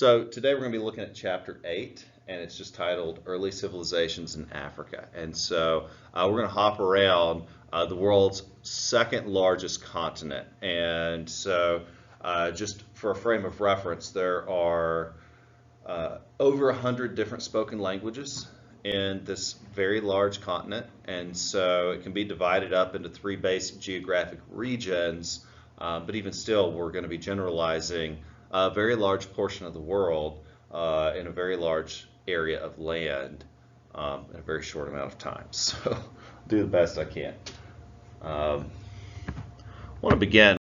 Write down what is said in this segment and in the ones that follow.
So today we're going to be looking at chapter 8, and it's just titled Early Civilizations in Africa. And so we're going to hop around the world's second largest continent. And so just for a frame of reference, there are over 100 different spoken languages in this very large continent. And so it can be divided up into three basic geographic regions. But even still, we're going to be generalizing a very large portion of the world in a very large area of land in a very short amount of time. So I'll do the best I can. I want to begin.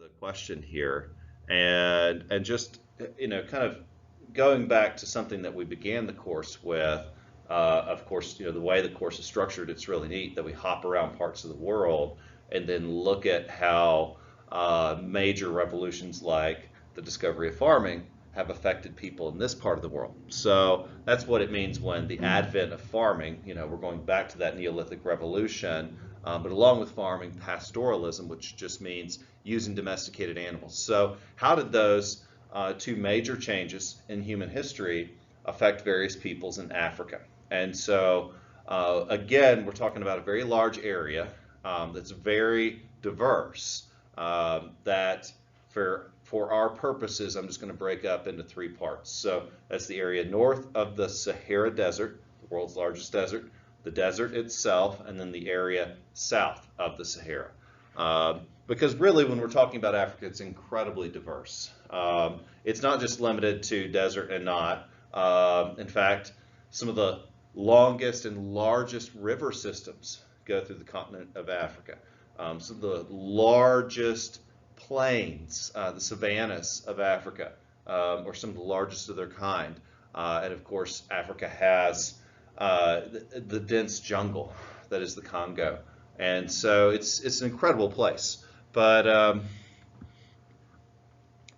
The question here, and just kind of going back to something that we began the course with. Of course, the way the course is structured, it's really neat that we hop around parts of the world and then look at how major revolutions like the discovery of farming have affected people in this part of the world. So that's what it means when the advent of farming, we're going back to that Neolithic revolution, but along with farming, pastoralism, which just means using domesticated animals. So how did those two major changes in human history affect various peoples in Africa? And so again, we're talking about a very large area that's very diverse, that for our purposes, I'm just going to break up into three parts. So that's the area north of the Sahara Desert, the world's largest desert, the desert itself, and then the area south of the Sahara. Because really, when we're talking about Africa, it's incredibly diverse. It's not just limited to desert and not. In fact, some of the longest and largest river systems go through the continent of Africa. Some of the largest plains, the savannas of Africa, or some of the largest of their kind. And of course, Africa has the dense jungle that is the Congo. And so it's an incredible place. But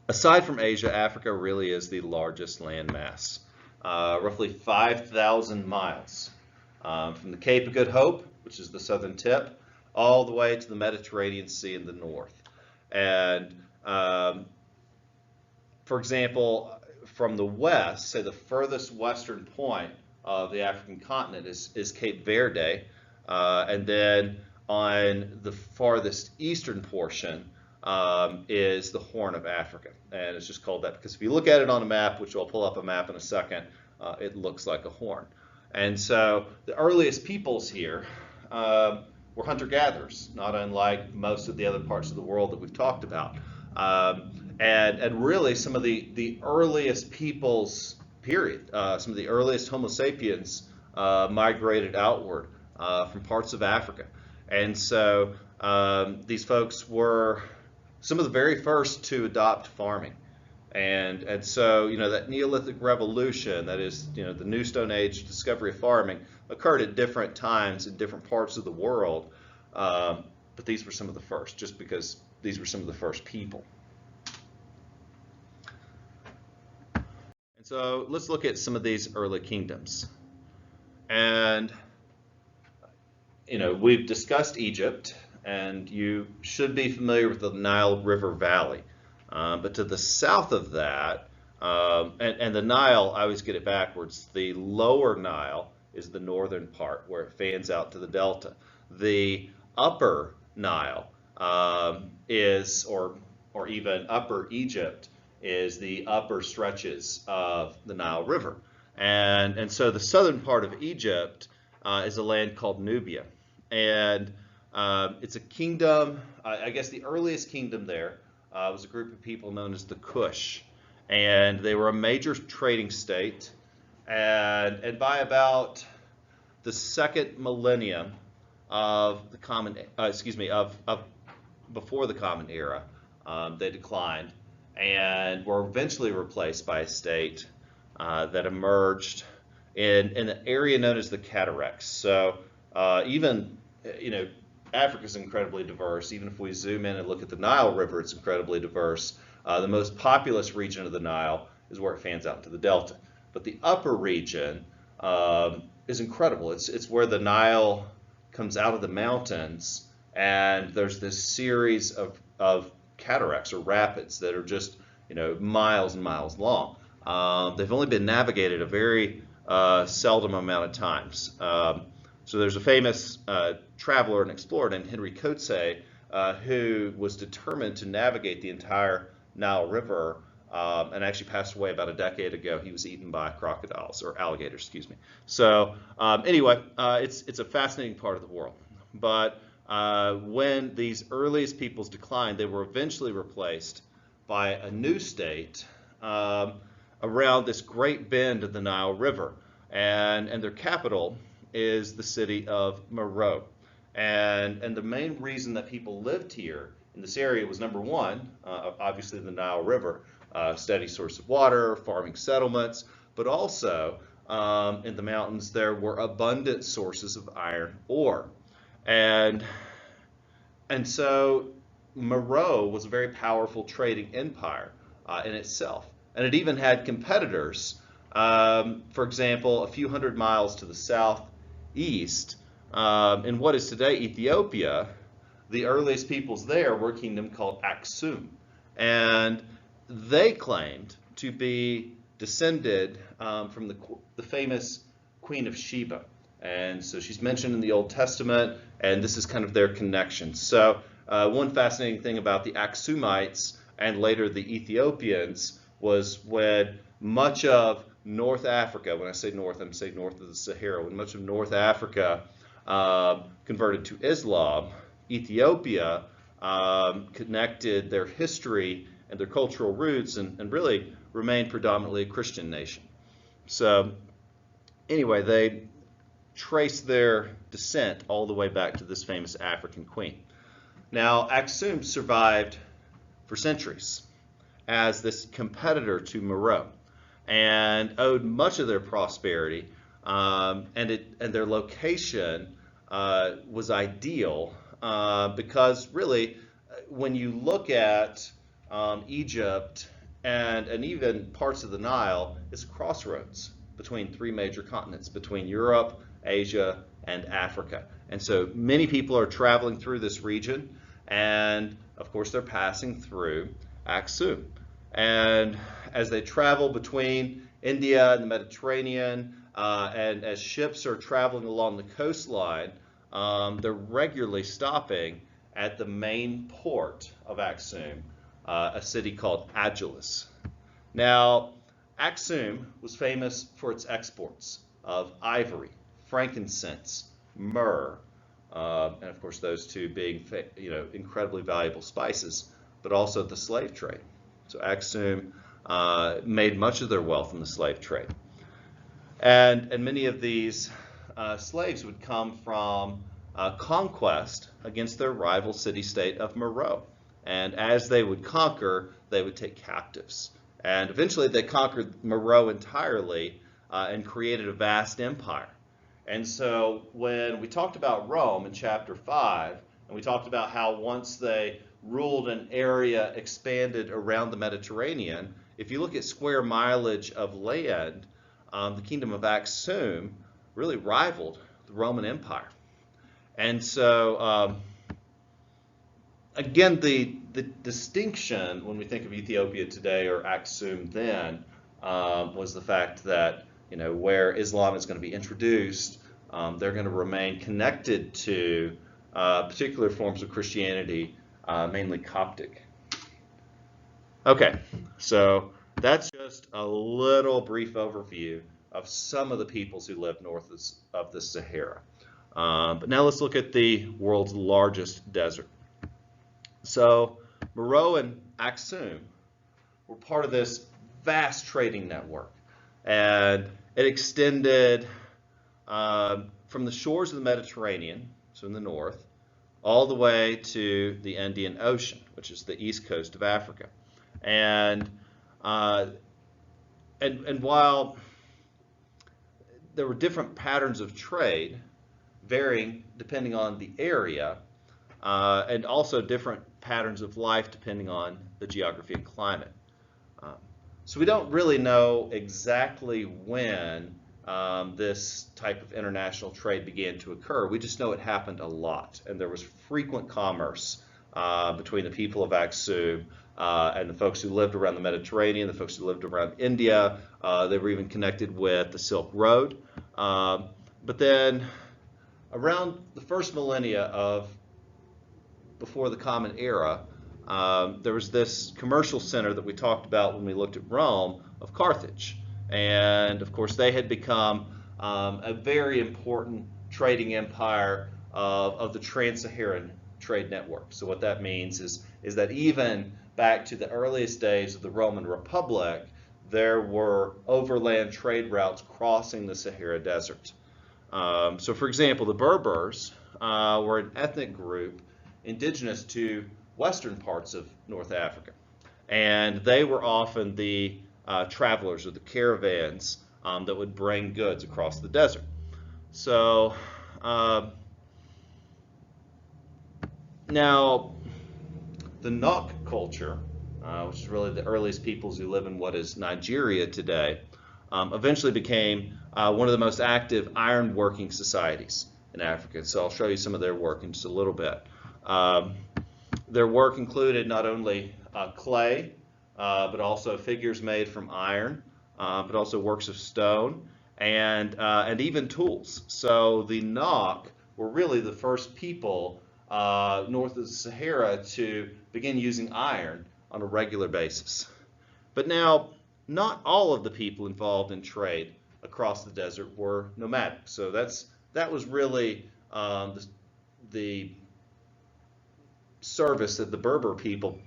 aside from Asia, Africa really is the largest landmass, roughly 5,000 miles from the Cape of Good Hope, which is the southern tip, all the way to the Mediterranean Sea in the north. And for example, from the west, say the furthest western point of the African continent is Cape Verde, and then on the farthest eastern portion is the Horn of Africa, and it's just called that because if you look at it on a map, which I'll pull up a map in a second, it looks like a horn. And so the earliest peoples here were hunter-gatherers, not unlike most of the other parts of the world that we've talked about. And really some of the earliest peoples, period, some of the earliest Homo sapiens migrated outward from parts of Africa. And so these folks were some of the very first to adopt farming. And so, that Neolithic revolution, that is, the New Stone Age discovery of farming, occurred at different times in different parts of the world. But these were some of the first, just because these were some of the first people. And so let's look at some of these early kingdoms. And, we've discussed Egypt, and you should be familiar with the Nile River Valley. But to the south of that, and the Nile, I always get it backwards, the lower Nile is the northern part where it fans out to the delta. The upper Nile is, or even upper Egypt, is the upper stretches of the Nile River. And so the southern part of Egypt is a land called Nubia. And it's a kingdom, I guess the earliest kingdom there was a group of people known as the Kush. And they were a major trading state. And by about the second millennium of the common, before the Common Era, they declined and were eventually replaced by a state that emerged in an area known as the Cataracts. So even, Africa's incredibly diverse. Even if we zoom in and look at the Nile River, it's incredibly diverse. The most populous region of the Nile is where it fans out into the delta. But the upper region is incredible. It's where the Nile comes out of the mountains, and there's this series of cataracts or rapids that are just miles and miles long. They've only been navigated a very seldom amount of times. So there's a famous traveler and explorer named Henry Coetzee who was determined to navigate the entire Nile River and actually passed away about a decade ago. He was eaten by crocodiles, or alligators, excuse me. So anyway, it's a fascinating part of the world. But when these earliest peoples declined, they were eventually replaced by a new state around this great bend of the Nile River. And their capital is the city of Meroe. And the main reason that people lived here in this area was, number one, obviously the Nile River, steady source of water, farming settlements, but also in the mountains there were abundant sources of iron ore. And so Meroe was a very powerful trading empire in itself. and it even had competitors. For example, a few hundred miles to the southeast, in what is today Ethiopia, the earliest peoples there were a kingdom called Aksum. And they claimed to be descended from the famous Queen of Sheba. And so she's mentioned in the Old Testament, and this is kind of their connection. So one fascinating thing about the Aksumites and later the Ethiopians was when much of North Africa, when I say north, I'm saying north of the Sahara, when much of North Africa converted to Islam, Ethiopia connected their history and their cultural roots and really remained predominantly a Christian nation. So anyway, they trace their descent all the way back to this famous African queen. Now, Aksum survived for centuries as this competitor to Meroe and owed much of their prosperity and their location was ideal because really when you look at Egypt and even parts of the Nile, it's a crossroads between three major continents, between Europe, Asia, and Africa. And so many people are traveling through this region, and of course they're passing through Aksum. And as they travel between India and the Mediterranean, and as ships are traveling along the coastline, they're regularly stopping at the main port of Aksum, a city called Agilis. Now, Aksum was famous for its exports of ivory, frankincense, myrrh, and of course those two being incredibly valuable spices, but also the slave trade. So Aksum made much of their wealth in the slave trade. And many of these slaves would come from conquest against their rival city-state of Meroe. And as they would conquer, they would take captives. And eventually they conquered Meroe entirely and created a vast empire. And so when we talked about Rome in chapter 5, and we talked about how once they ruled an area expanded around the Mediterranean, if you look at square mileage of land, the kingdom of Aksum really rivaled the Roman Empire. And so, again, the distinction when we think of Ethiopia today or Aksum then was the fact that where Islam is going to be introduced, they're going to remain connected to particular forms of Christianity, mainly Coptic. Okay, so that's just a little brief overview of some of the peoples who live north of the Sahara. But now let's look at the world's largest desert. So Meroe and Aksum were part of this vast trading network, and it extended from the shores of the Mediterranean, so in the north, all the way to the Indian Ocean, which is the east coast of Africa. And while there were different patterns of trade, varying depending on the area, and also different patterns of life depending on the geography and climate. So we don't really know exactly when this type of international trade began to occur. We just know it happened a lot, and there was frequent commerce between the people of Aksum and the folks who lived around the Mediterranean, the folks who lived around India. They were even connected with the Silk Road. But then around the first millennia of before the Common Era, there was this commercial center that we talked about when we looked at Rome of Carthage. And of course they had become a very important trading empire of the trans-Saharan trade network. So what that means is that even back to the earliest days of the Roman Republic, there were overland trade routes crossing the Sahara Desert. So for example, the Berbers were an ethnic group indigenous to western parts of North Africa. And they were often the travelers or the caravans that would bring goods across the desert. So now the Nok culture which is really the earliest peoples who live in what is Nigeria today, eventually became one of the most active iron working societies in Africa. So I'll show you some of their work in just a little bit. Their work included not only clay, but also figures made from iron, but also works of stone, and even tools. So the Nok were really the first people north of the Sahara to begin using iron on a regular basis. But now, not all of the people involved in trade across the desert were nomadic. So that was really the service that the Berber people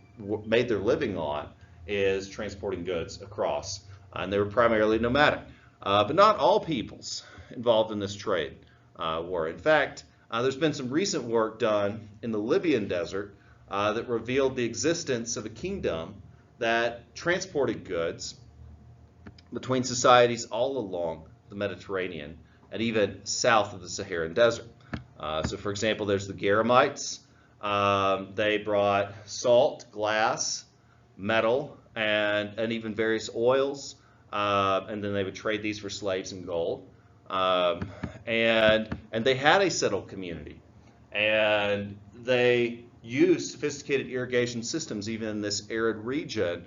made their living on, is transporting goods across. And they were primarily nomadic. But not all peoples involved in this trade were. In fact, there's been some recent work done in the Libyan desert that revealed the existence of a kingdom that transported goods between societies all along the Mediterranean and even south of the Saharan desert. So for example, there's the Garamites. They brought salt, glass, metal, and even various oils, and then they would trade these for slaves and gold. And they had a settled community, and they used sophisticated irrigation systems even in this arid region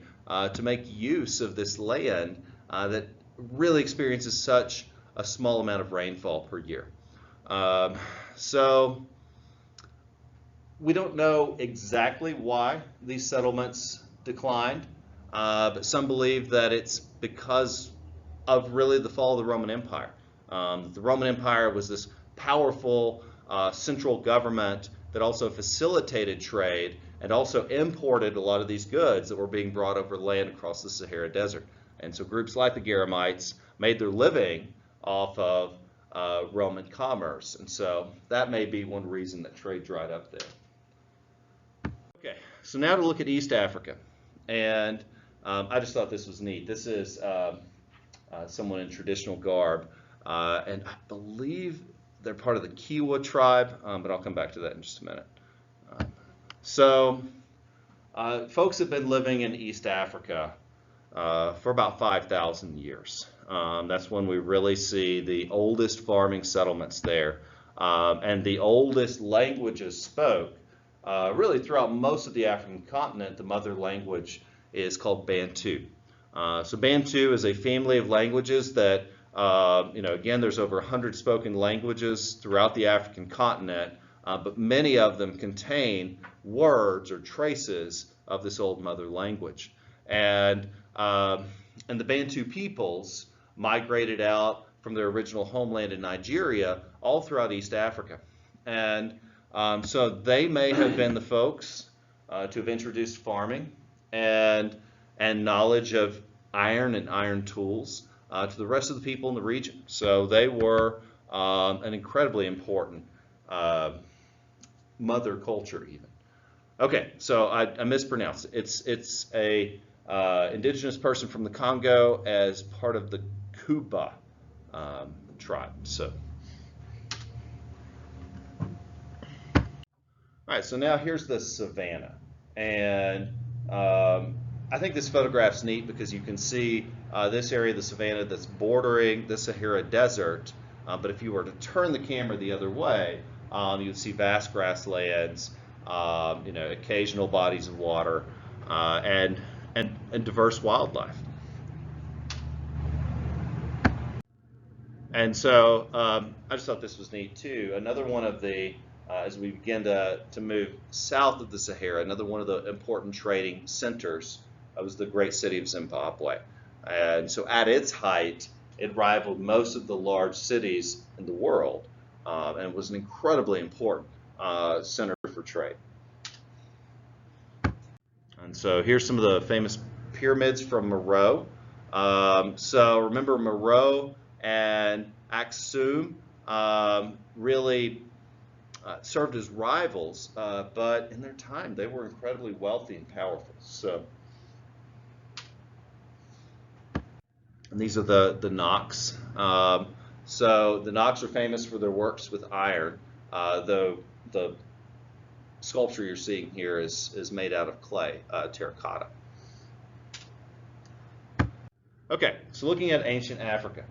to make use of this land that really experiences such a small amount of rainfall per year. So we don't know exactly why these settlements declined, but some believe that it's because of really the fall of the Roman Empire. The Roman Empire was this powerful central government that also facilitated trade and also imported a lot of these goods that were being brought over land across the Sahara Desert. And so groups like the Garamites made their living off of Roman commerce. And so that may be one reason that trade dried up there. Okay, so now to look at East Africa. And I just thought this was neat. This is someone in traditional garb. And I believe they're part of the Kiwa tribe, but I'll come back to that in just a minute. So folks have been living in East Africa for about 5,000 years. That's when we really see the oldest farming settlements there. And the oldest languages spoke really throughout most of the African continent. The mother language is called Bantu. So Bantu is a family of languages that again, there's over 100 spoken languages throughout the African continent, but many of them contain words or traces of this old mother language. And the Bantu peoples migrated out from their original homeland in Nigeria all throughout East Africa. And so they may have been the folks to have introduced farming and knowledge of iron and iron tools to the rest of the people in the region. So they were an incredibly important mother culture even. Okay, so I mispronounced it. It's a indigenous person from the Congo as part of the Kuba tribe. So, all right, so now here's the savannah. And I think this photograph's neat because you can see this area of the savannah that's bordering the Sahara Desert. But if you were to turn the camera the other way, you'd see vast grasslands, occasional bodies of water, and diverse wildlife. And so I just thought this was neat too. Another one of the, as we begin to move south of the Sahara, another one of the important trading centers was the great city of Zimbabwe. And so at its height, it rivaled most of the large cities in the world, and was an incredibly important center for trade. And so here's some of the famous pyramids from Meroe. So remember, Meroe and Aksum really served as rivals, but in their time they were incredibly wealthy and powerful. So, and these are the Noks. So the Noks are famous for their works with iron, though the sculpture you're seeing here is made out of clay, terracotta. Okay, so looking at ancient Africa,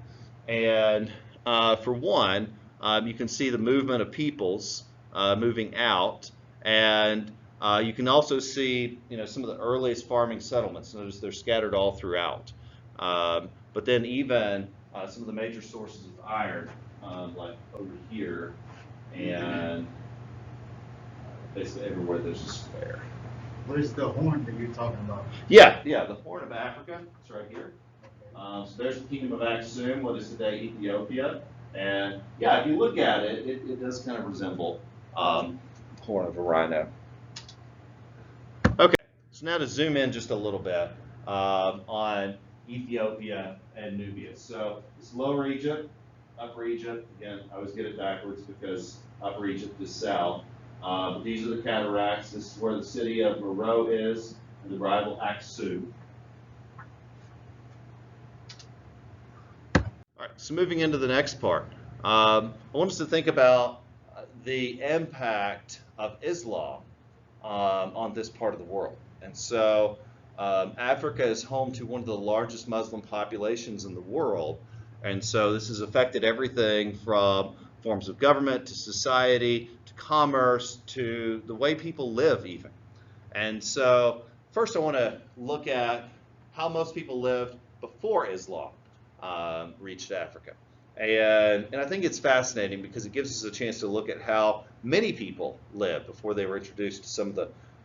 and for one, you can see the movement of peoples moving out, and you can also see, some of the earliest farming settlements. Notice they're scattered all throughout. But then even some of the major sources of iron, like over here, and basically everywhere there's a square. What is the horn that you're talking about? Yeah, the Horn of Africa. It's right here. So there's the kingdom of Aksum, what is today Ethiopia. And yeah, if you look at it, it does kind of resemble horn of a rhino. Okay, so now to zoom in just a little bit on Ethiopia and Nubia. So it's Lower Egypt, Upper Egypt. Again, I always get it backwards because Upper Egypt is south. But these are the cataracts. This is where the city of Meroe is, and the rival Aksum. All right, so moving into the next part, I want us to think about the impact of Islam on this part of the world. And so Africa is home to one of the largest Muslim populations in the world. And so this has affected everything from forms of government to society to commerce to the way people live even. And so first I want to look at how most people lived before Islam reached Africa. And I think it's fascinating because it gives us a chance to look at how many people lived before they were introduced to some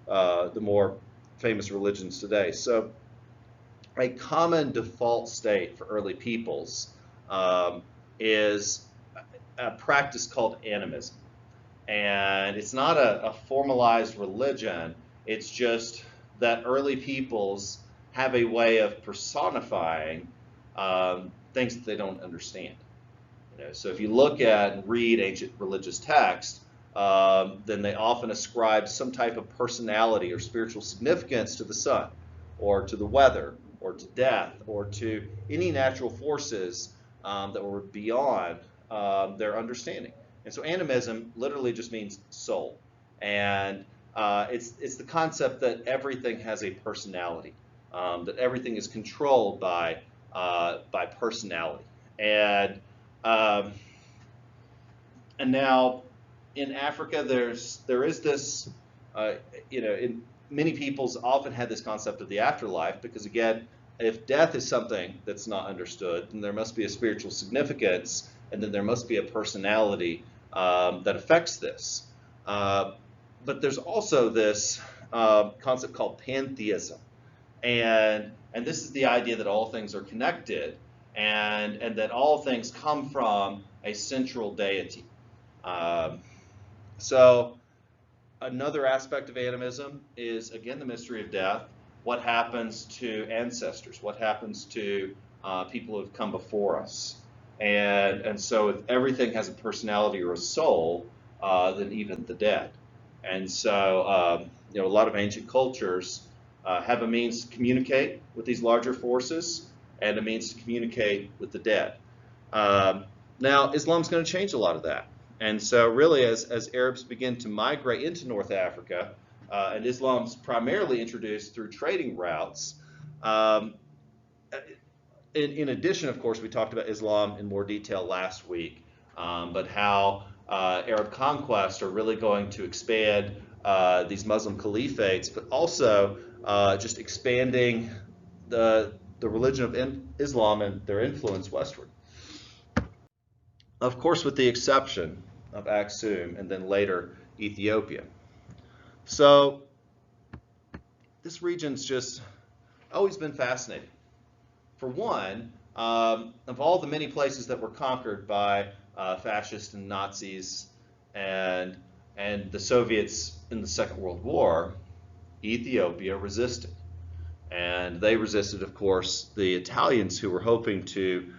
of the more famous religions today. So a common default state for early peoples is a practice called animism. And it's not a formalized religion, it's just that early peoples have a way of personifying things that they don't understand. So if you look at and read ancient religious texts, then they often ascribe some type of personality or spiritual significance to the sun, or to the weather, or to death, or to any natural forces that were beyond their understanding. And so animism literally just means soul. And it's the concept that everything has a personality, that everything is controlled by personality. And now in Africa, there is this, many peoples often had this concept of the afterlife because, again, if death is something that's not understood, then there must be a spiritual significance, and then there must be a personality that affects this. But there's also this concept called pantheism, and this is the idea that all things are connected, and that all things come from a central deity. So another aspect of animism is, again, the mystery of death. What happens to ancestors? What happens to people who have come before us? And so if everything has a personality or a soul, then even the dead. And so a lot of ancient cultures have a means to communicate with these larger forces and a means to communicate with the dead. Now, Islam's going to change a lot of that. And so really, as Arabs begin to migrate into North Africa, and Islam's primarily introduced through trading routes, in addition, of course, we talked about Islam in more detail last week, but how Arab conquests are really going to expand these Muslim caliphates, but also just expanding the religion of Islam and their influence westward. Of course, with the exception of Aksum and then later Ethiopia. So this region's just always been fascinating. For one, of all the many places that were conquered by fascists and Nazis and the Soviets in the Second World War, Ethiopia resisted. And they resisted, of course, the Italians who were hoping to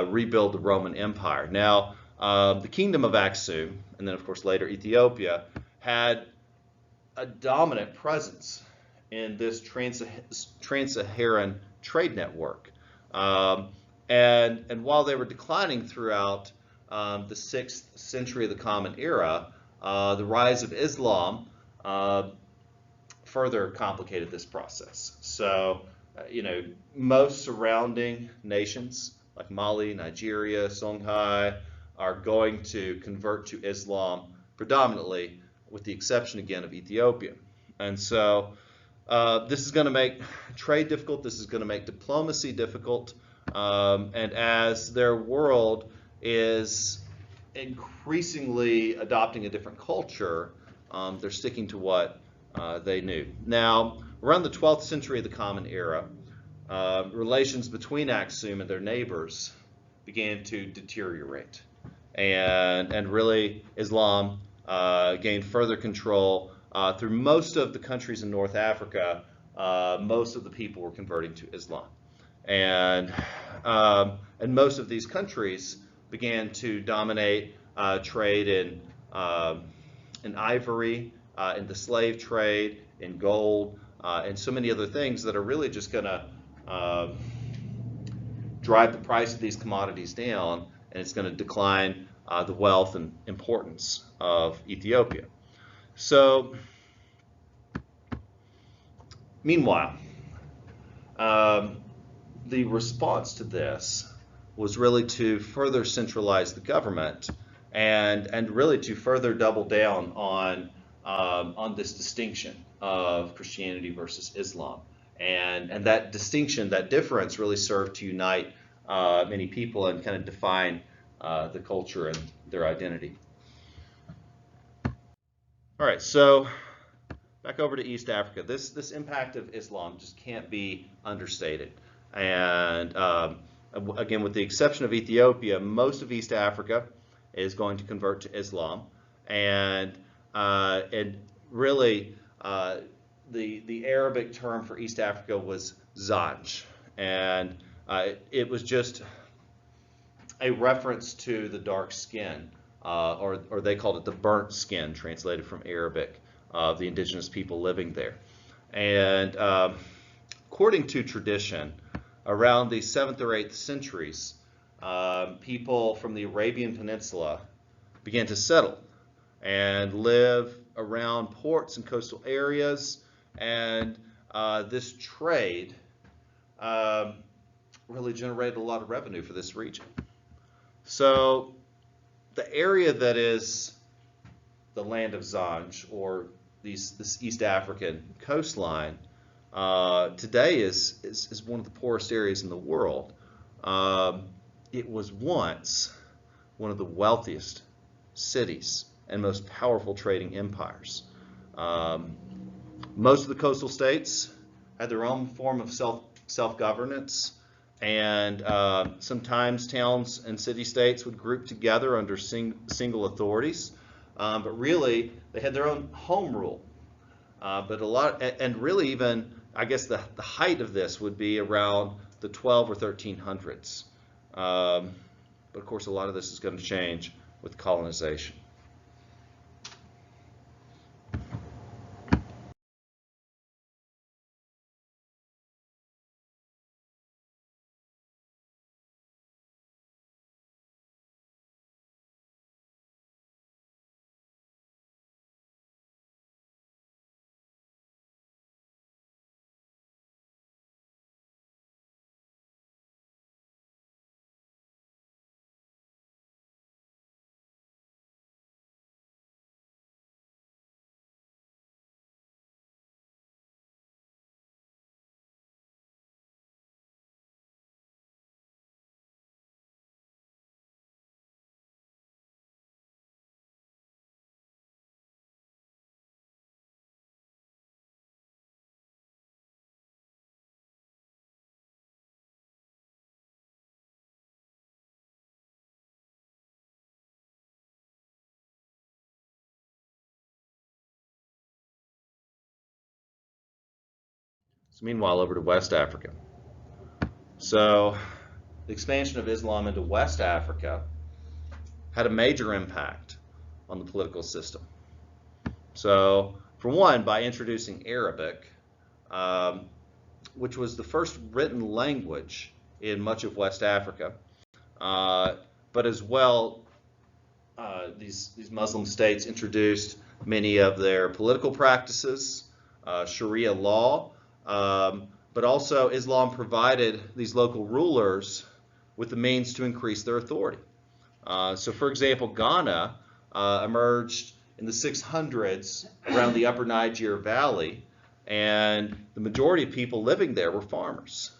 rebuild the Roman Empire. Now, the kingdom of Aksum, and then, of course, later Ethiopia, had a dominant presence in this trans-Saharan trade network. And while they were declining throughout the 6th century of the Common Era, the rise of Islam further complicated this process. So most surrounding nations like Mali, Nigeria, Songhai are going to convert to Islam predominantly, with the exception again of Ethiopia. And so this is going to make trade difficult. This is going to make diplomacy difficult. And as their world is increasingly adopting a different culture, they're sticking to what they knew. Now, around the 12th century of the Common Era, relations between Aksum and their neighbors began to deteriorate. And really, Islam gained further control through most of the countries in North Africa. Most of the people were converting to Islam. And most of these countries began to dominate trade in ivory, in the slave trade, in gold, and so many other things that are really just going to drive the price of these commodities down, and it's going to decline the wealth and importance of Ethiopia. So, meanwhile, the response to this was really to further centralize the government and really to further double down on this distinction of Christianity versus Islam. And that distinction, that difference really served to unite many people and kind of define the culture and their identity. All right, so back over to East Africa. This impact of Islam just can't be understated. And again, with the exception of Ethiopia, most of East Africa is going to convert to Islam. And really, the Arabic term for East Africa was Zanj. And it was just a reference to the dark skin, or they called it the burnt skin, translated from Arabic, of the indigenous people living there. And according to tradition, around the 7th or 8th centuries, people from the Arabian Peninsula began to settle and live around ports and coastal areas, and this trade really generated a lot of revenue for this region. So the area that is the land of Zanj, or this East African coastline, today is one of the poorest areas in the world. It was once one of the wealthiest cities and most powerful trading empires. Most of the coastal states had their own form of self-governance, and sometimes towns and city-states would group together under single authorities, but really they had their own home rule. But a lot, and really even, I guess the height of this would be around the 12 or 1300s. But of course, a lot of this is going to change with colonization. So meanwhile, over to West Africa. So the expansion of Islam into West Africa had a major impact on the political system. So, for one, by introducing Arabic, which was the first written language in much of West Africa, but as well, these Muslim states introduced many of their political practices, Sharia law, but also Islam provided these local rulers with the means to increase their authority. So for example, Ghana emerged in the 600s around the upper Niger Valley, and the majority of people living there were farmers,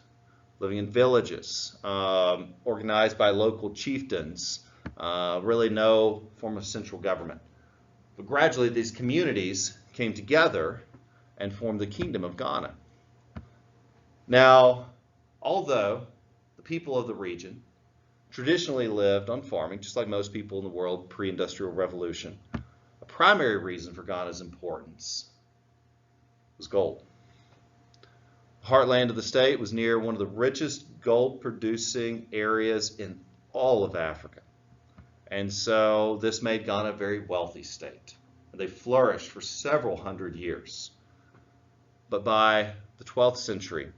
living in villages, organized by local chieftains, really no form of central government. But gradually these communities came together and formed the Kingdom of Ghana. Now, although the people of the region traditionally lived on farming, just like most people in the world pre-industrial revolution, a primary reason for Ghana's importance was gold. The heartland of the state was near one of the richest gold-producing areas in all of Africa. And so this made Ghana a very wealthy state. They flourished for several hundred years. But by the 12th century,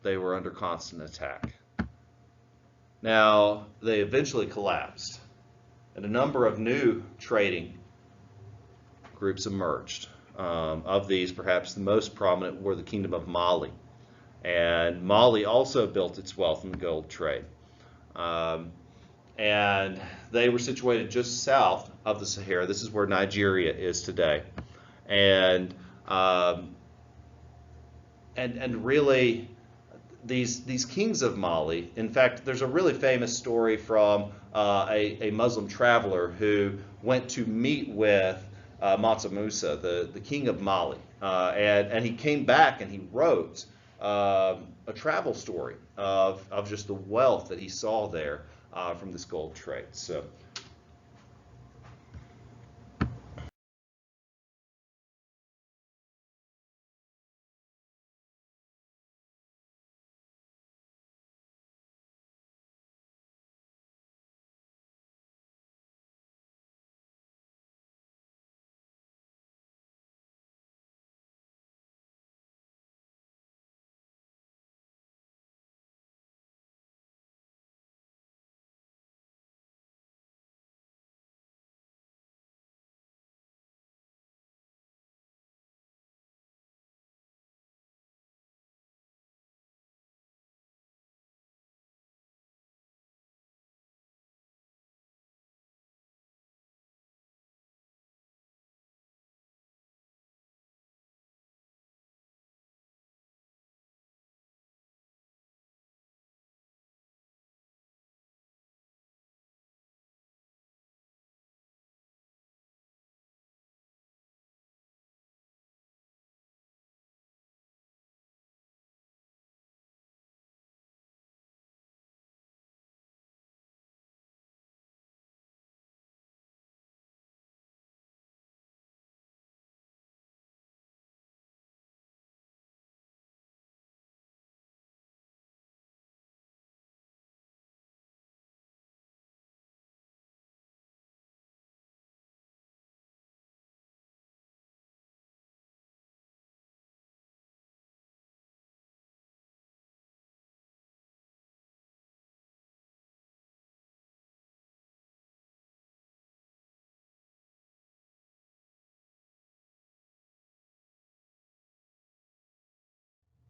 they were under constant attack. Now, they eventually collapsed, and a number of new trading groups emerged. Of these, perhaps the most prominent were the Kingdom of Mali. And Mali also built its wealth in the gold trade. And they were situated just south of the Sahara. This is where Nigeria is today. And really, these kings of Mali, in fact, there's a really famous story from a Muslim traveler who went to meet with Mansa Musa, the king of Mali. And he came back and he wrote a travel story of just the wealth that he saw there from this gold trade. So.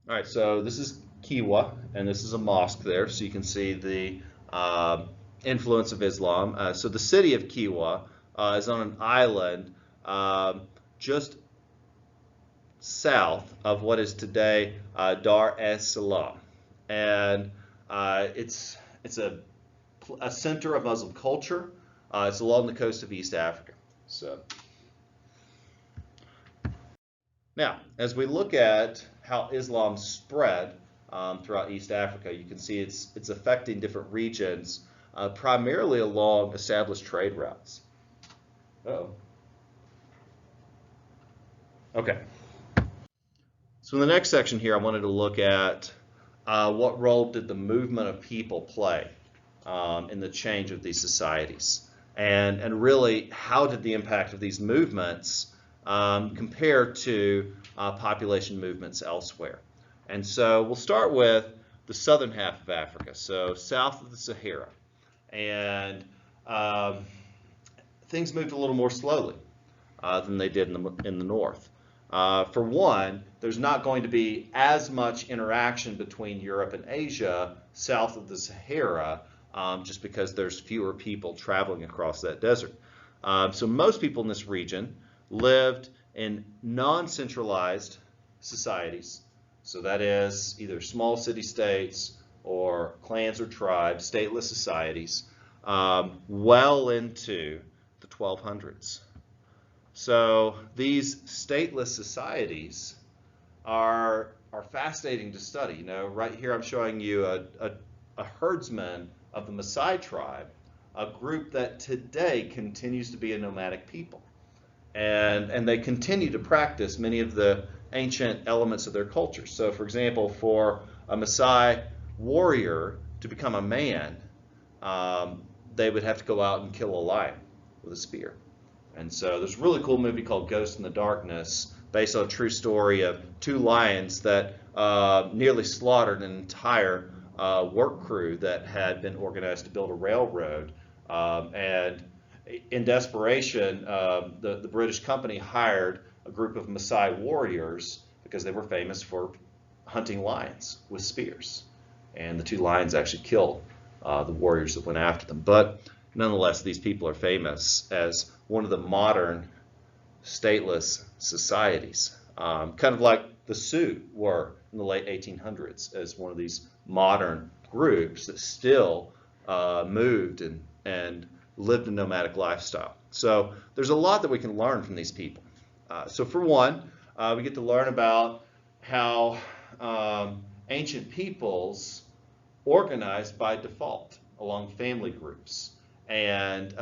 All right, so this is Kiwa, and this is a mosque there, so you can see the influence of Islam. So the city of Kiwa is on an island just south of what is today Dar es Salaam, and it's a center of Muslim culture. It's along the coast of East Africa. So. Now, as we look at how Islam spread throughout East Africa, you can see it's affecting different regions, primarily along established trade routes. Oh. Okay. So in the next section here, I wanted to look at what role did the movement of people play in the change of these societies, and really how did the impact of these movements compared to population movements elsewhere. And so we'll start with the southern half of Africa, so south of the Sahara. And things moved a little more slowly than they did in the north. For one, there's not going to be as much interaction between Europe and Asia south of the Sahara, just because there's fewer people traveling across that desert. So most people in this region lived in non-centralized societies. So that is either small city-states or clans or tribes, stateless societies, well into the 1200s. So these stateless societies are fascinating to study. You know, right here I'm showing you a herdsman of the Maasai tribe, a group that today continues to be a nomadic people. And they continue to practice many of the ancient elements of their culture. So for example, for a Maasai warrior to become a man, they would have to go out and kill a lion with a spear. And so there's a really cool movie called Ghost in the Darkness, based on a true story of two lions that nearly slaughtered an entire work crew that had been organized to build a railroad. And in desperation, the British company hired a group of Maasai warriors because they were famous for hunting lions with spears. And the two lions actually killed the warriors that went after them. But nonetheless, these people are famous as one of the modern stateless societies, kind of like the Sioux were in the late 1800s, as one of these modern groups that still moved and lived a nomadic lifestyle. So there's a lot that we can learn from these people. So for one, we get to learn about how ancient peoples organized by default along family groups. And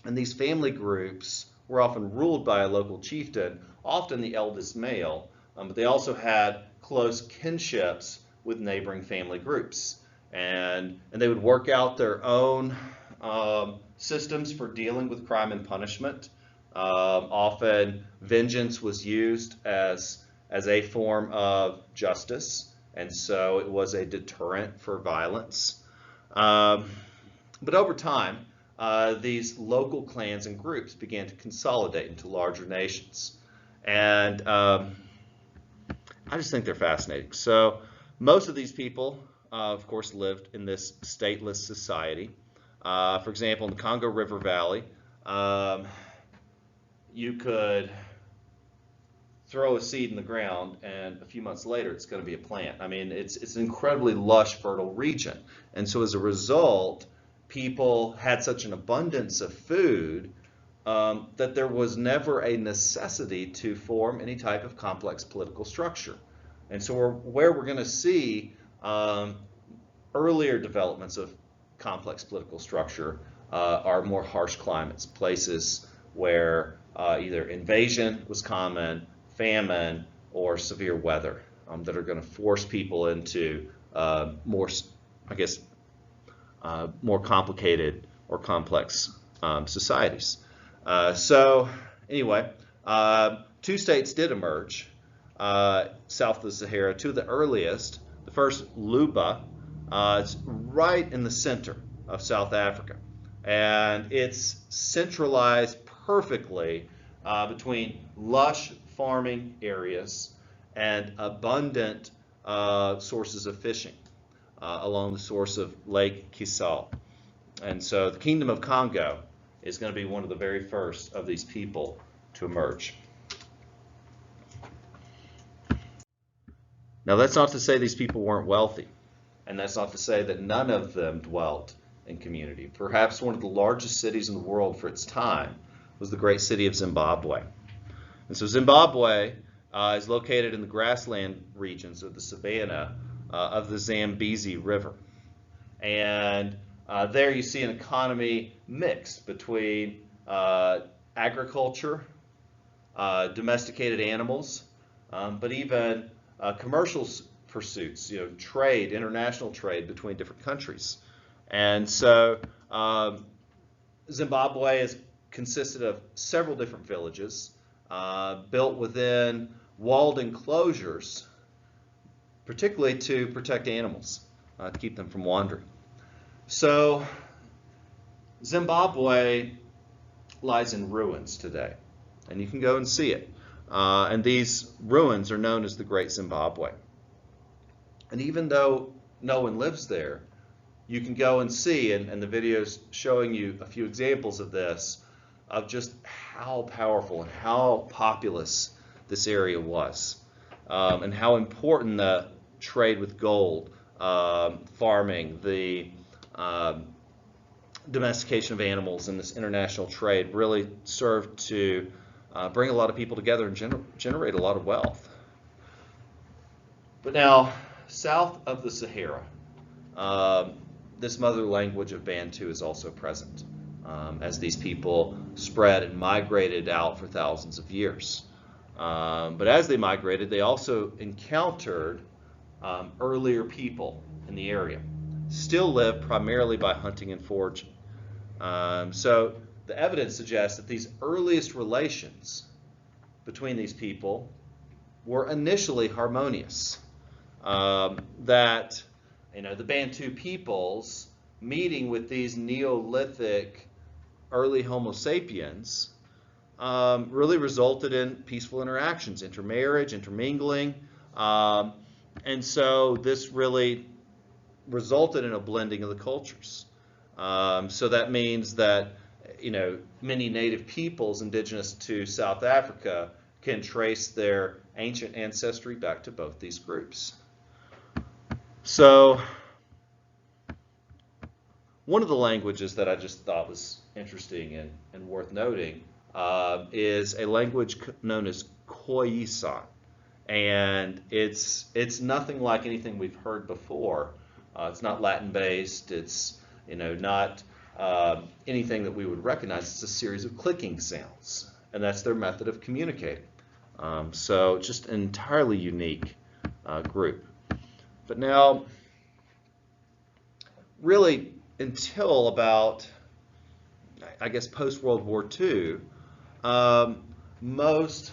these family groups were often ruled by a local chieftain, often the eldest male, but they also had close kinships with neighboring family groups. And they would work out their own systems for dealing with crime and punishment. Often vengeance was used as a form of justice, and so it was a deterrent for violence. But over time, these local clans and groups began to consolidate into larger nations. And I just think they're fascinating. So most of these people, of course, lived in this stateless society. For example, in the Congo River Valley, you could throw a seed in the ground and a few months later it's going to be a plant. I mean, it's an incredibly lush, fertile region. And so as a result, people had such an abundance of food that there was never a necessity to form any type of complex political structure. And so where we're going to see earlier developments of complex political structure are more harsh climates, places where either invasion was common, famine, or severe weather that are going to force people into more, I guess, more complicated or complex societies. So anyway, two states did emerge south of the Sahara, two of the earliest. The first, Luba, it's right in the center of South Africa. And it's centralized perfectly between lush farming areas and abundant sources of fishing along the source of Lake Kisal. And so the Kingdom of Congo is going to be one of the very first of these people to emerge. Now, that's not to say these people weren't wealthy, and that's not to say that none of them dwelt in community. Perhaps one of the largest cities in the world for its time was the great city of Zimbabwe. And so Zimbabwe is located in the grassland regions of the savanna of the Zambezi River. And there you see an economy mixed between agriculture, domesticated animals, but even commercial pursuits, trade, international trade between different countries. And so Zimbabwe is consisted of several different villages built within walled enclosures, particularly to protect animals, to keep them from wandering. So Zimbabwe lies in ruins today, and you can go and see it. And these ruins are known as the Great Zimbabwe. And even though no one lives there, you can go and see, and the video's showing you a few examples of this, of just how powerful and how populous this area was, and how important the trade with gold, farming, the domestication of animals, and this international trade really served to bring a lot of people together and generate a lot of wealth. But now, south of the Sahara, this mother language of Bantu is also present, as these people spread and migrated out for thousands of years. But as they migrated, they also encountered earlier people in the area, still live primarily by hunting and foraging. So the evidence suggests that these earliest relations between these people were initially harmonious. That the Bantu peoples meeting with these Neolithic early Homo sapiens really resulted in peaceful interactions, intermarriage, intermingling, and so this really resulted in a blending of the cultures. So that means that many native peoples indigenous to South Africa can trace their ancient ancestry back to both these groups. So one of the languages that I just thought was interesting and worth noting is a language known as Khoisan, and it's nothing like anything we've heard before. It's not Latin based. It's not anything that we would recognize. It's a series of clicking sounds, and that's their method of communicating. So just an entirely unique group. But now, really, until about, I guess, post-World War II, most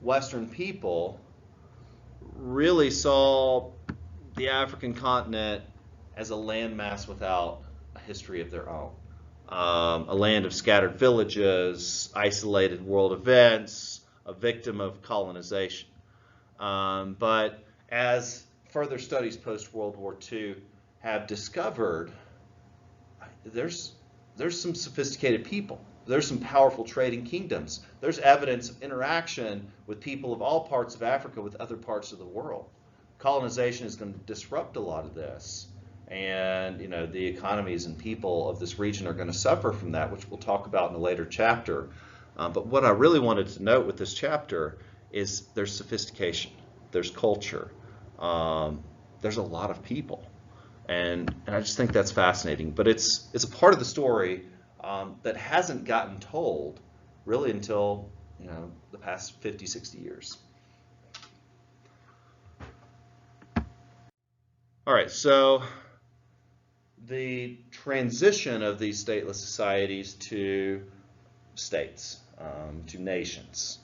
Western people really saw the African continent as a landmass without a history of their own. A land of scattered villages, isolated world events, a victim of colonization. But as further studies post-World War II have discovered, there's some sophisticated people. There's some powerful trading kingdoms. There's evidence of interaction with people of all parts of Africa with other parts of the world. Colonization is going to disrupt a lot of this, and the economies and people of this region are going to suffer from that, which we'll talk about in a later chapter. But what I really wanted to note with this chapter is there's sophistication, there's culture, there's a lot of people, and I just think that's fascinating. But it's a part of the story that hasn't gotten told really until the past 50, 60 years. All right, so the transition of these stateless societies to states, to nations.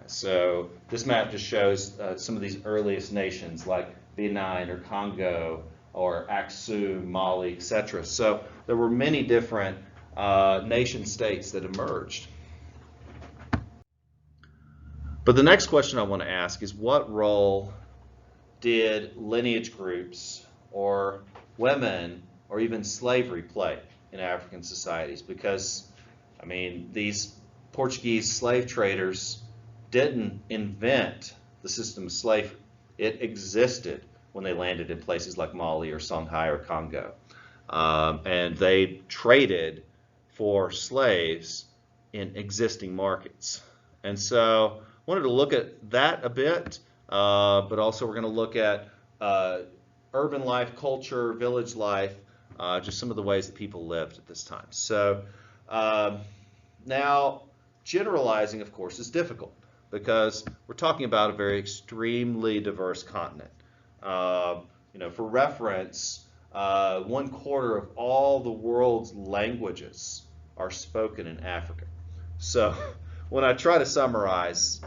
So this map just shows some of these earliest nations like Benin or Congo or Aksum, Mali, etc. So there were many different nation states that emerged. But the next question I want to ask is, what role did lineage groups or women or even slavery play in African societies? Because, these Portuguese slave traders didn't invent the system of slavery. It existed when they landed in places like Mali or Songhai or Congo. And they traded for slaves in existing markets. And so I wanted to look at that a bit, but also we're going to look at urban life, culture, village life, just some of the ways that people lived at this time. So now, generalizing, of course, is difficult because we're talking about a very extremely diverse continent. For reference, 1/4 of all the world's languages are spoken in Africa. So when I try to summarize,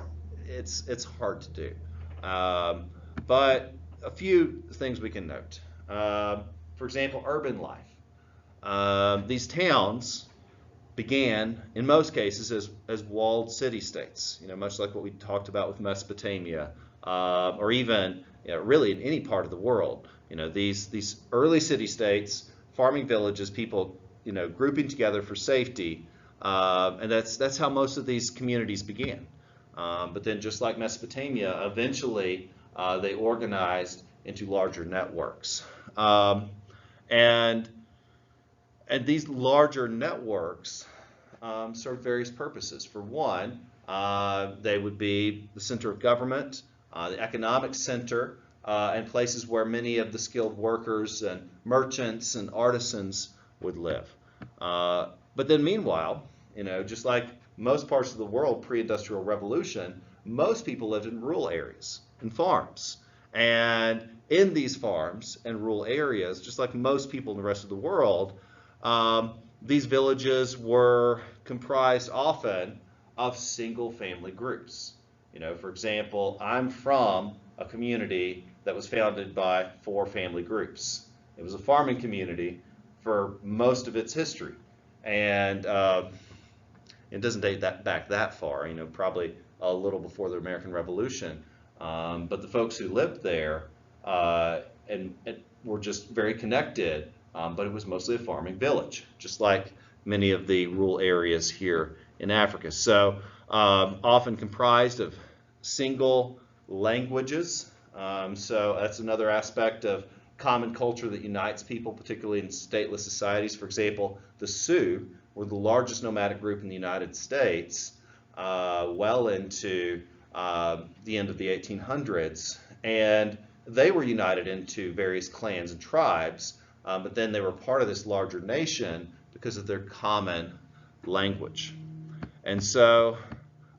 it's hard to do. But a few things we can note. For example, urban life. These towns began, in most cases, as walled city-states, much like what we talked about with Mesopotamia, or even really in any part of the world. These early city-states, farming villages, people grouping together for safety, and that's how most of these communities began. But then, just like Mesopotamia, eventually they organized into larger networks, and and these larger networks serve various purposes. For one, they would be the center of government, the economic center, and places where many of the skilled workers and merchants and artisans would live. But then meanwhile, just like most parts of the world pre-industrial revolution, most people lived in rural areas and farms. And in these farms and rural areas, just like most people in the rest of the world, these villages were comprised often of single family groups. For example, I'm from a community that was founded by 4 family groups. It was a farming community for most of its history. And it doesn't date back that far, probably a little before the American Revolution. But the folks who lived there and were just very connected, but it was mostly a farming village, just like many of the rural areas here in Africa. So often comprised of single languages. So that's another aspect of common culture that unites people, particularly in stateless societies. For example, the Sioux were the largest nomadic group in the United States well into the end of the 1800s. And they were united into various clans and tribes, but then they were part of this larger nation because of their common language. And so,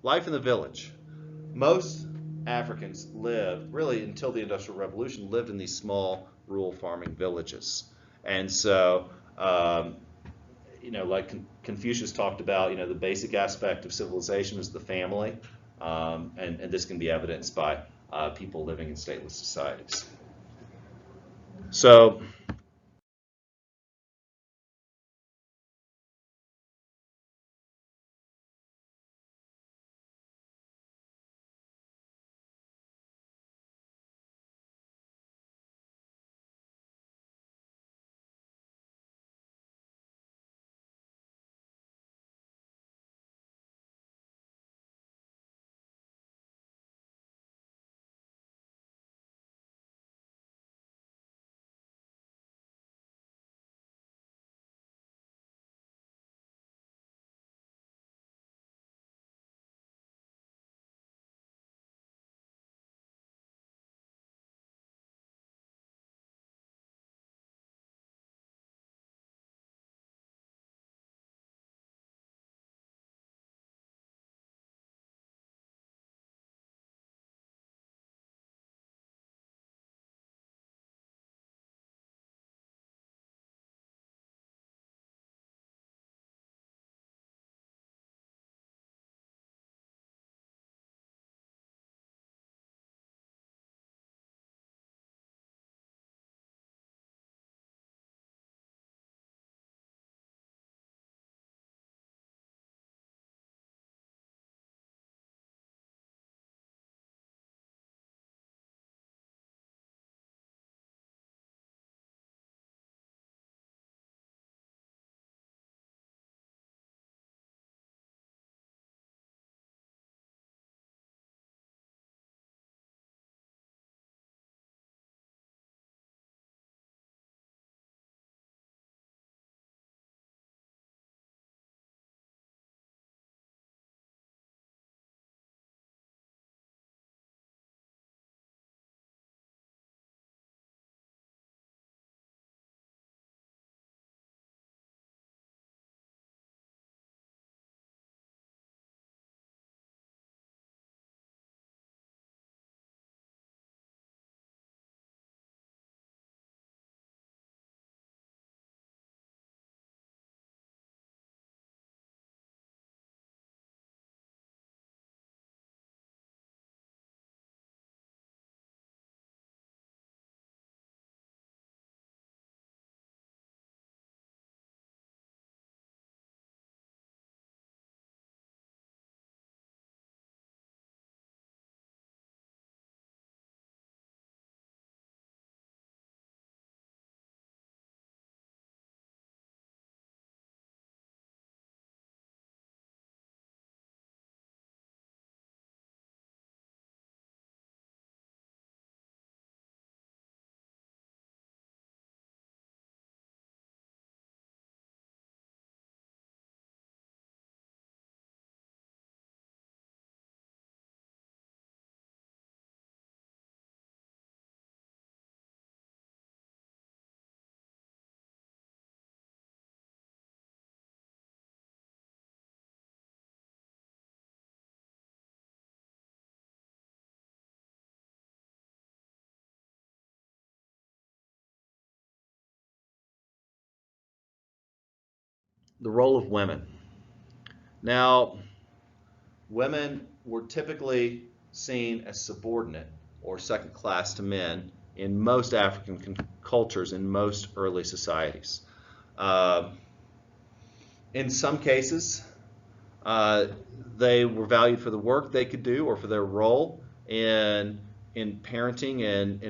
life in the village. Most Africans lived, really until the Industrial Revolution, lived in these small rural farming villages. And so, like Confucius talked about, the basic aspect of civilization is the family, and this can be evidenced by people living in stateless societies. So the role of women. Now, women were typically seen as subordinate or second class to men in most African cultures, in most early societies. In some cases, they were valued for the work they could do or for their role in parenting and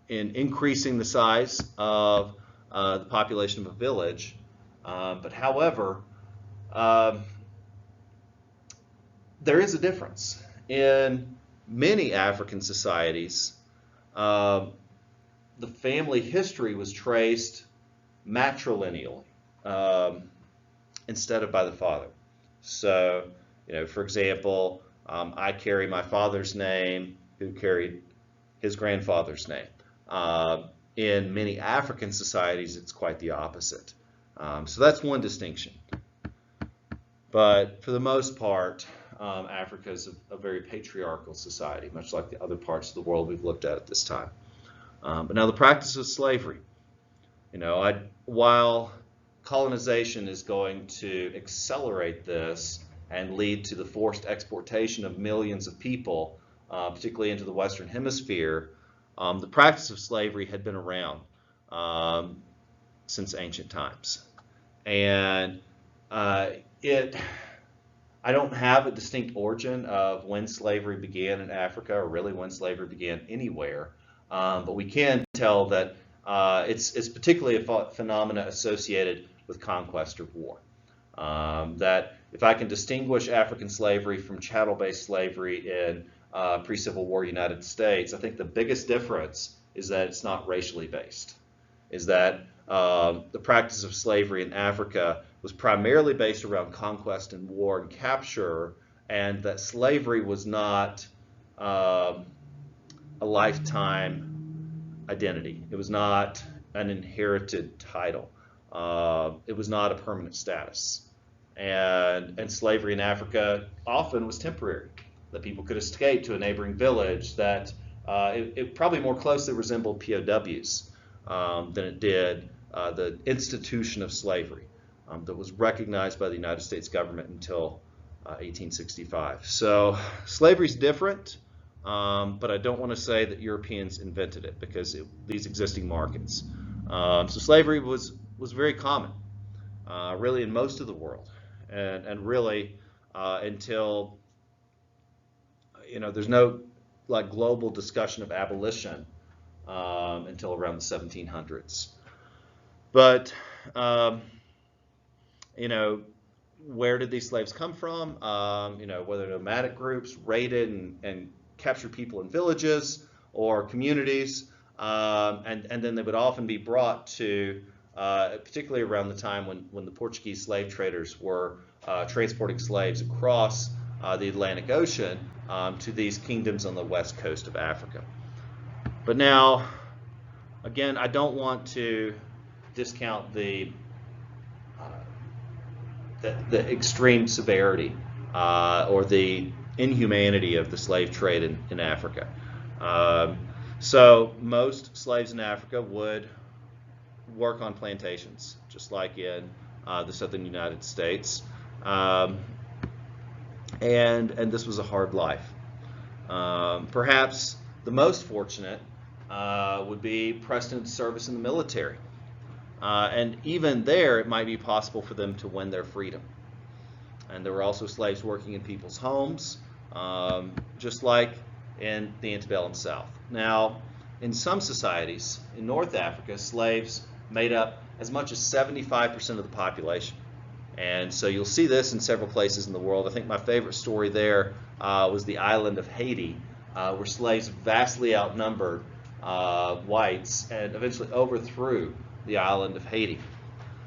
in increasing the size of the population of a village. But however, there is a difference. In many African societies, the family history was traced matrilineally instead of by the father. So, for example, I carry my father's name, who carried his grandfather's name. In many African societies, it's quite the opposite. So that's one distinction. But for the most part, Africa is a very patriarchal society, much like the other parts of the world we've looked at this time. But now the practice of slavery. While colonization is going to accelerate this and lead to the forced exportation of millions of people, particularly into the Western Hemisphere, the practice of slavery had been around since ancient times. And I don't have a distinct origin of when slavery began in Africa, or really when slavery began anywhere, but we can tell that it's particularly a phenomena associated with conquest or war. That if I can distinguish African slavery from chattel-based slavery in pre-Civil War United States, I think the biggest difference is that it's not racially based. Is that the practice of slavery in Africa was primarily based around conquest and war and capture, and that slavery was not a lifetime identity. It was not an inherited title. It was not a permanent status. And slavery in Africa often was temporary, that people could escape to a neighboring village, that it probably more closely resembled POWs than it did the institution of slavery that was recognized by the United States government until 1865. So slavery is different, but I don't want to say that Europeans invented it, because these existing markets. So slavery was very common, really in most of the world, and really until there's no like global discussion of abolition until around the 1700s. But where did these slaves come from? Whether nomadic groups raided and captured people in villages or communities, and then they would often be brought to, particularly around the time when the Portuguese slave traders were transporting slaves across the Atlantic Ocean to these kingdoms on the west coast of Africa. But now, again, I don't want to discount the extreme severity or the inhumanity of the slave trade in Africa. So most slaves in Africa would work on plantations, just like in the southern United States. And this was a hard life. Perhaps the most fortunate would be pressed into service in the military. And even there, it might be possible for them to win their freedom. And there were also slaves working in people's homes, just like in the antebellum South. Now, in some societies in North Africa, slaves made up as much as 75% of the population. And so you'll see this in several places in the world. I think my favorite story there was the island of Haiti, where slaves vastly outnumbered whites and eventually overthrew the island of Haiti.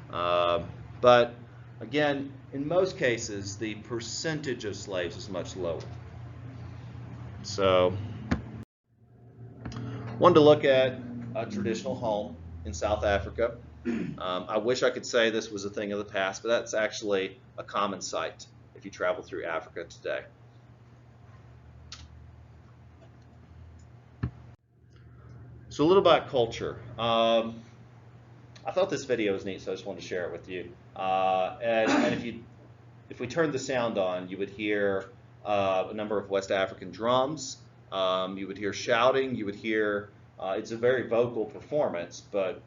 But again, in most cases, the percentage of slaves is much lower. So, wanted to look at a traditional home in South Africa. I wish I could say this was a thing of the past, but that's actually a common sight if you travel through Africa today. So a little about culture. I thought this video was neat, so I just wanted to share it with you. And if we turned the sound on, you would hear a number of West African drums. You would hear shouting. You would hear. It's a very vocal performance, but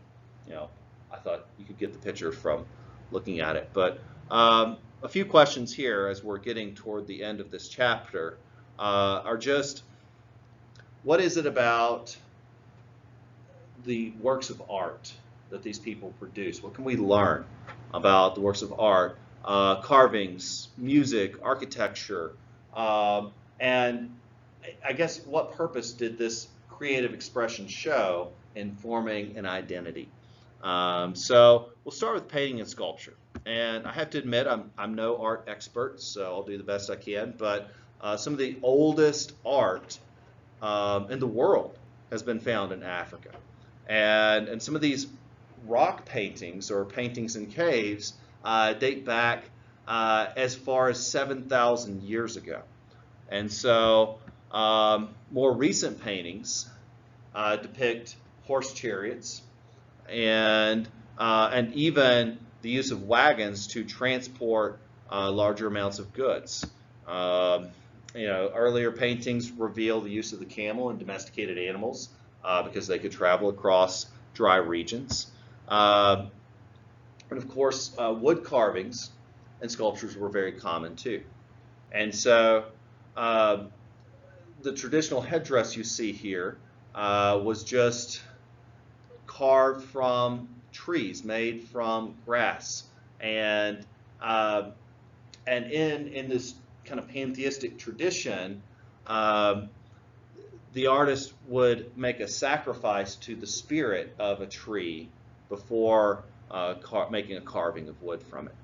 I thought you could get the picture from looking at it. But a few questions here as we're getting toward the end of this chapter are just what is it about the works of art that these people produce? What can we learn about the works of art, carvings, music, architecture, and I guess what purpose did this creative expression show in forming an identity? So we'll start with painting and sculpture. And I have to admit, I'm no art expert, so I'll do the best I can. But some of the oldest art in the world has been found in Africa. And some of these rock paintings or paintings in caves date back as far as 7,000 years ago. And so more recent paintings depict horse chariots and even the use of wagons to transport larger amounts of goods. Um, Earlier paintings reveal the use of the camel and domesticated animals because they could travel across dry regions. Uh, and of course, wood carvings and sculptures were very common too. And so uh, the traditional headdress you see here was just carved from trees, made from grass, and uh, and in this kind of pantheistic tradition, um, the artist would make a sacrifice to the spirit of a tree before making a carving of wood from it.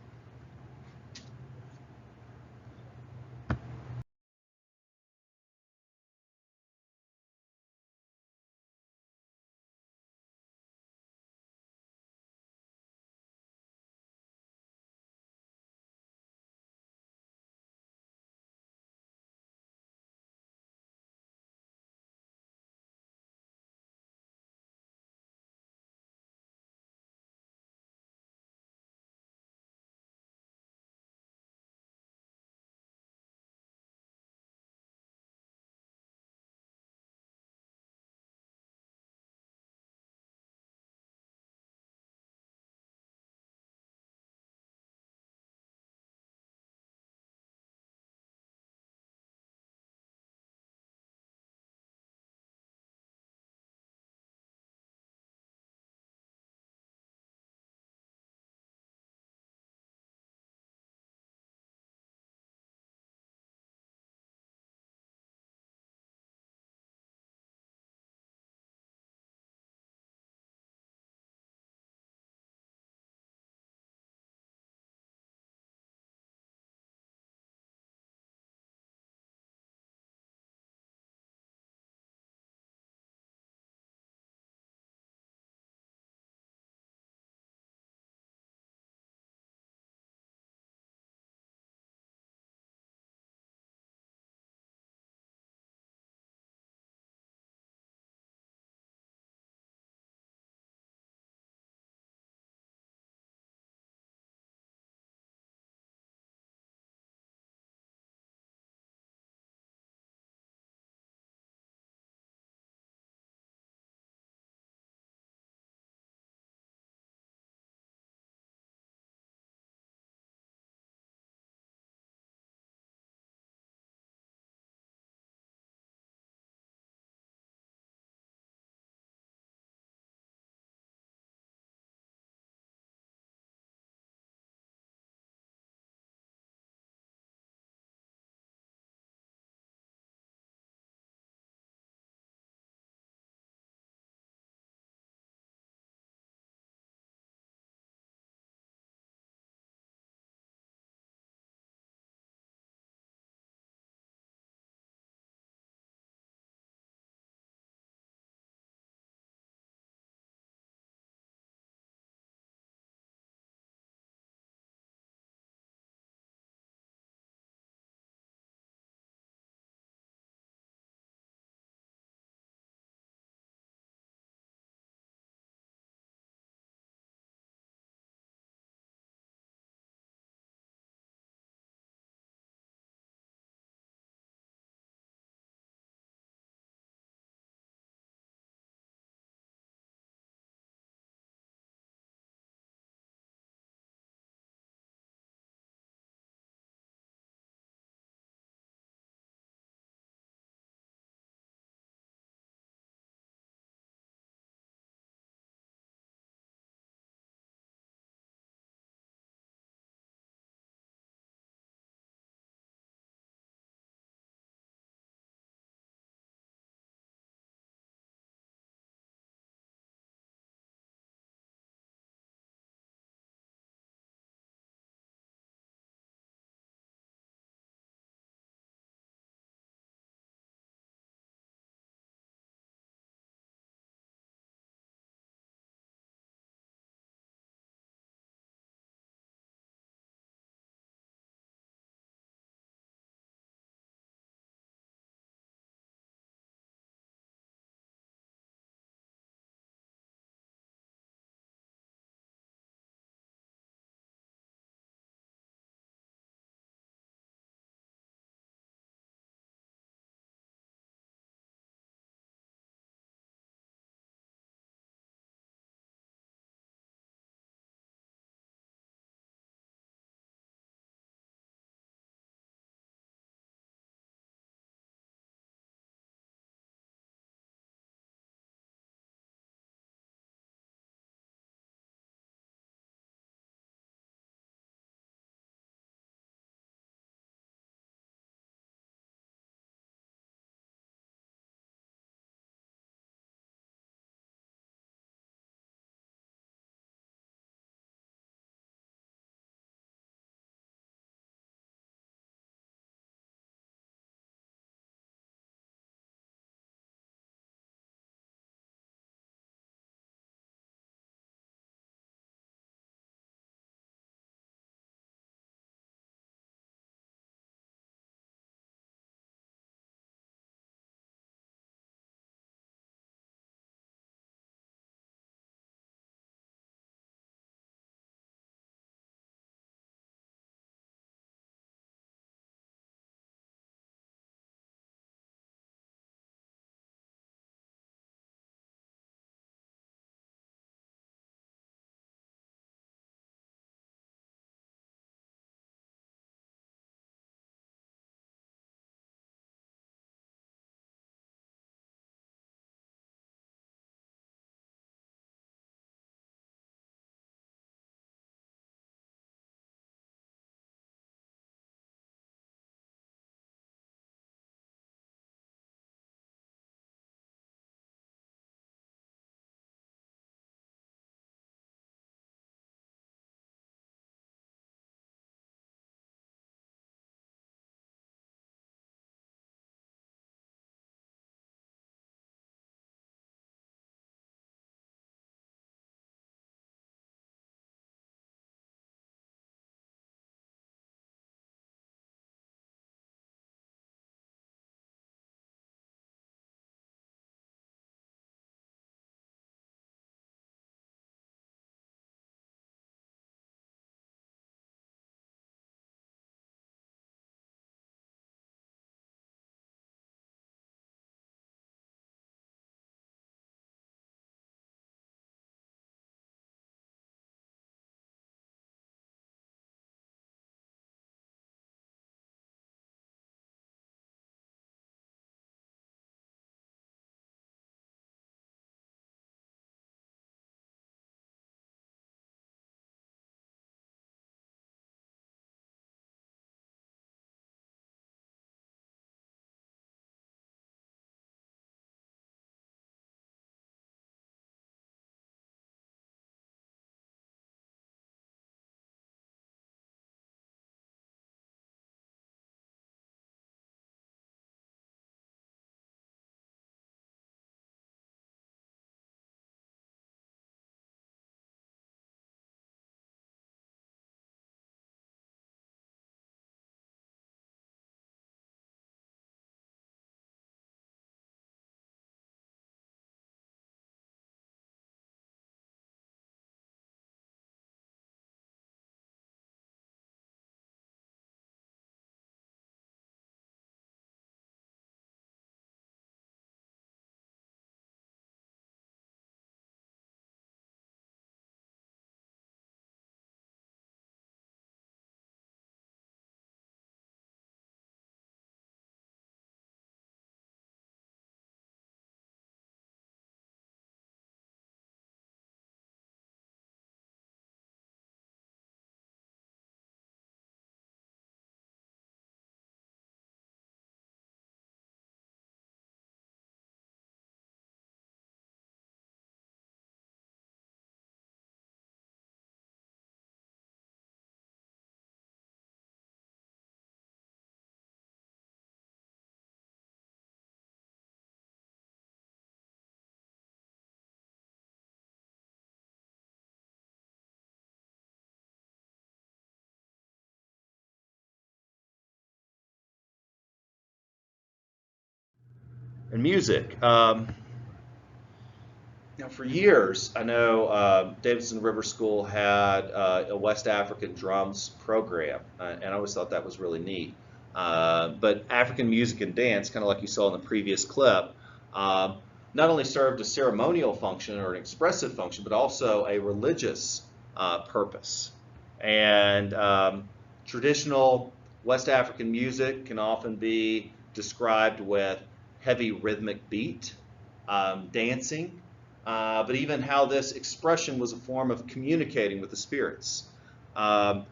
And music. For years, I know Davidson River School had a West African drums program, and I always thought that was really neat. But African music and dance, kind of like you saw in the previous clip, not only served a ceremonial function or an expressive function, but also a religious purpose. And traditional West African music can often be described with heavy rhythmic beat, dancing, but even how this expression was a form of communicating with the spirits. And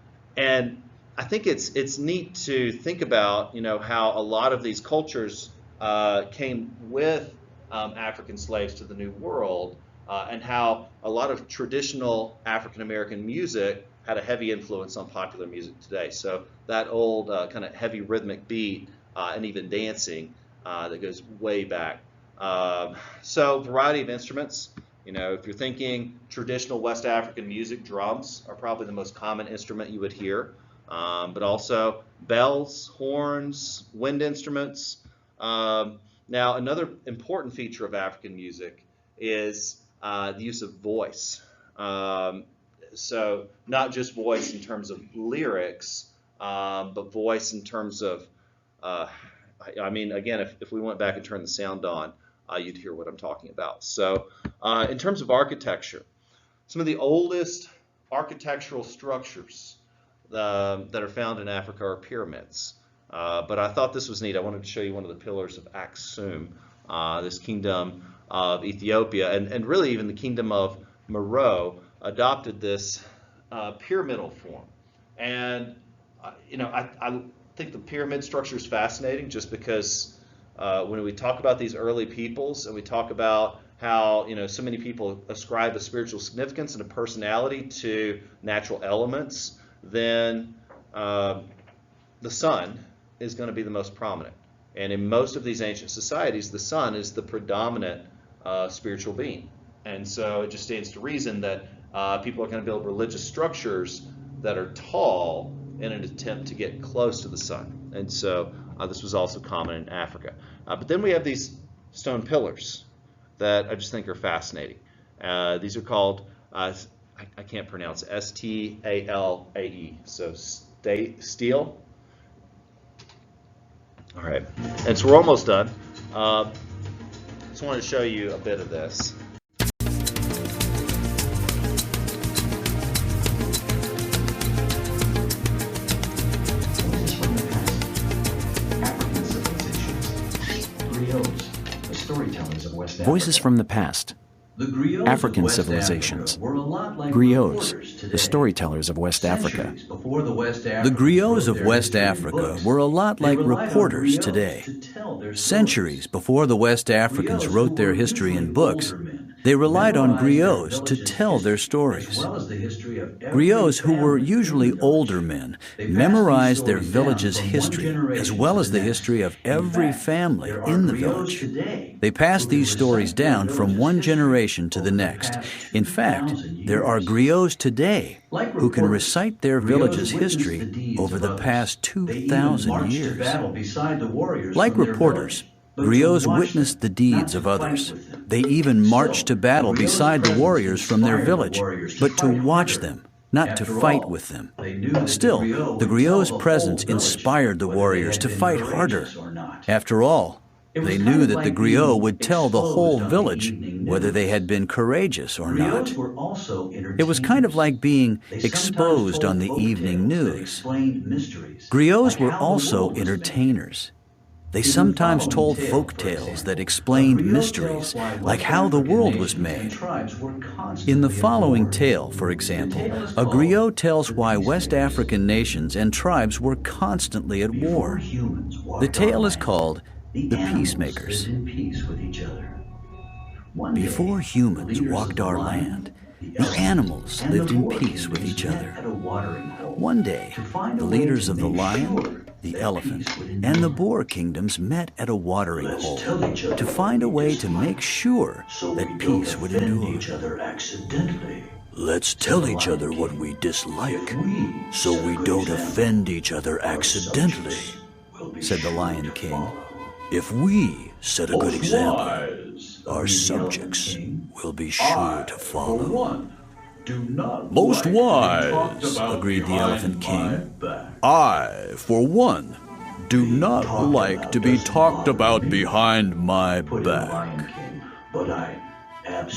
I think it's neat to think about, how a lot of these cultures came with African slaves to the New World, and how a lot of traditional African American music had a heavy influence on popular music today. So that old kind of heavy rhythmic beat and even dancing that goes way back. So variety of instruments. If you're thinking traditional West African music, drums are probably the most common instrument you would hear, but also bells, horns, wind instruments. Now, another important feature of African music is the use of voice. So not just voice in terms of lyrics, but voice in terms of, again, if we went back and turned the sound on, you'd hear what I'm talking about. So in terms of architecture, some of the oldest architectural structures that are found in Africa are pyramids. But I thought this was neat. I wanted to show you one of the pillars of Aksum, this kingdom of Ethiopia, and really even the kingdom of Meroe adopted this pyramidal form. And I think the pyramid structure is fascinating just because when we talk about these early peoples and we talk about how so many people ascribe a spiritual significance and a personality to natural elements, then the sun is going to be the most prominent. And in most of these ancient societies, the sun is the predominant spiritual being. And so it just stands to reason that people are going to build religious structures that are tall in an attempt to get close to the sun. And so this was also common in Africa. But then we have these stone pillars that I just think are fascinating. These are called, I can't pronounce, S-T-A-L-A-E, so stele. All right, and so we're almost done. Just wanted to show you a bit of this. Voices from the past. African civilizations. Griots, the storytellers of West Africa. The griots of West Africa were a lot like reporters today. Centuries before the West Africans wrote their history in books, they relied on griots to tell their stories. Griots, who were usually older men, memorized their village's history as well as the history of every family in the village. They passed these stories down from one generation to the next. In fact, there are griots today who can recite their village's history over the past 2,000 years. Like reporters, griots witnessed the deeds of others. They even marched to battle beside the warriors from their village, but to watch them, not to fight with them. Still, the griot's presence inspired the warriors to fight harder. After all, they knew that the griot would tell the whole village whether they had been courageous or not. It was kind of like being exposed on the evening news. Griots were also entertainers. They sometimes told folk tales that explained mysteries, like how the world was made. In the following tale, for example, a griot tells why West African nations and tribes were constantly at war. The tale is called The Peacemakers. Before humans walked our land, the animals lived in peace with each other. One day, the leaders of the lion, the elephant, and the boar kingdoms met at a watering hole to find a way to make sure that peace would endure. Let's tell each other what we dislike, so we don't offend each other accidentally, said the Lion King. If we set a good example, our subjects will be sure to follow. Most wise, agreed the Elephant King. I, for one, do not like to be talked about behind my back.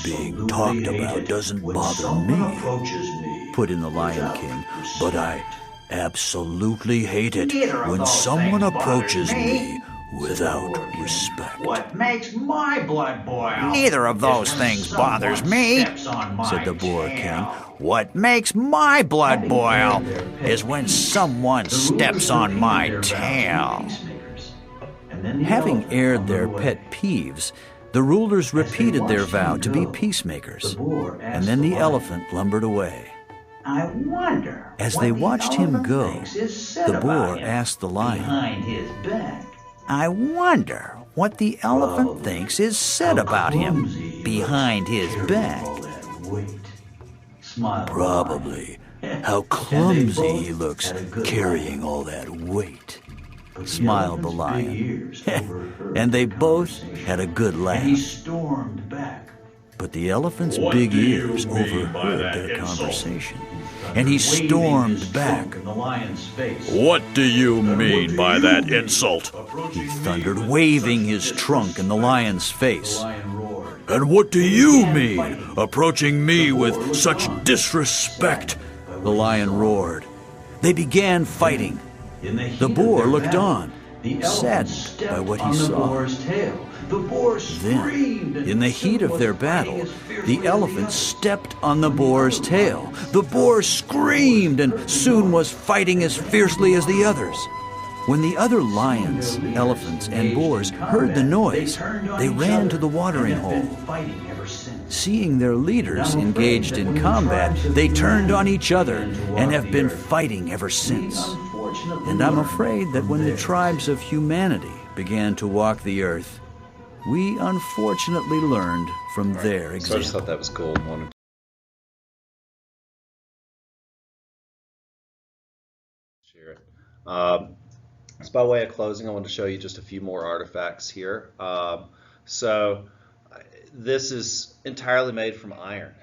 Being talked about doesn't bother me, put in the Lion King, but I absolutely hate it when someone approaches me without respect. What makes my blood boil? Neither of those things bothers me, said the Boar King. What makes my blood boil is when someone steps on my tail. Having aired their pet peeves, the rulers repeated their vow to be peacemakers, and then the elephant lumbered away. I wonder. As they watched him go, the boar asked the lion, behind his back. I wonder what the elephant thinks is said about him behind his back. probably, how clumsy he looks carrying all that weight, smiled the lion. And they both had a good laugh. He stormed back. But the elephant's big ears overheard their conversation, and he stormed back. What do you mean by that insult? He thundered, waving his trunk in the lion's face. And what do you mean, approaching me with such disrespect? The lion roared. They began fighting. The boar looked on, saddened by what he saw. Then, in the heat of their battle, the elephant stepped on the boar's tail. The boar screamed and soon was fighting as fiercely as the others. When the other lions, elephants, and boars heard the noise, they ran to the watering hole. Seeing their leaders engaged in combat, they turned on each other and have been fighting ever since. And I'm afraid that when the tribes of humanity began to walk the earth, we unfortunately learned from their example. So I just thought that was cool and wanted to share it. So by way of closing, I want to show you just a few more artifacts here. So this is entirely made from iron,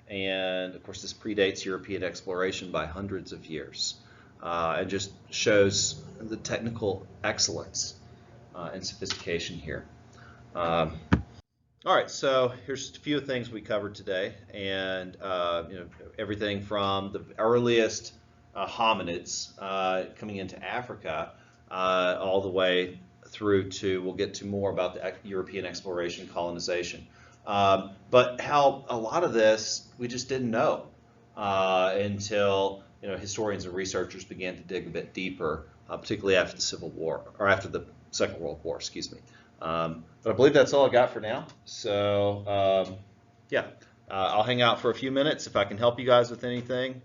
and of course this predates European exploration by hundreds of years. It just shows the technical excellence and sophistication here. All right, so here's just a few things we covered today, and everything from the earliest hominids coming into Africa all the way through to, we'll get to more about the European exploration, colonization. But how a lot of this we just didn't know until historians and researchers began to dig a bit deeper, particularly after the Civil War, or after the Second World War, excuse me. But I believe that's all I got for now. So yeah, I'll hang out for a few minutes if I can help you guys with anything.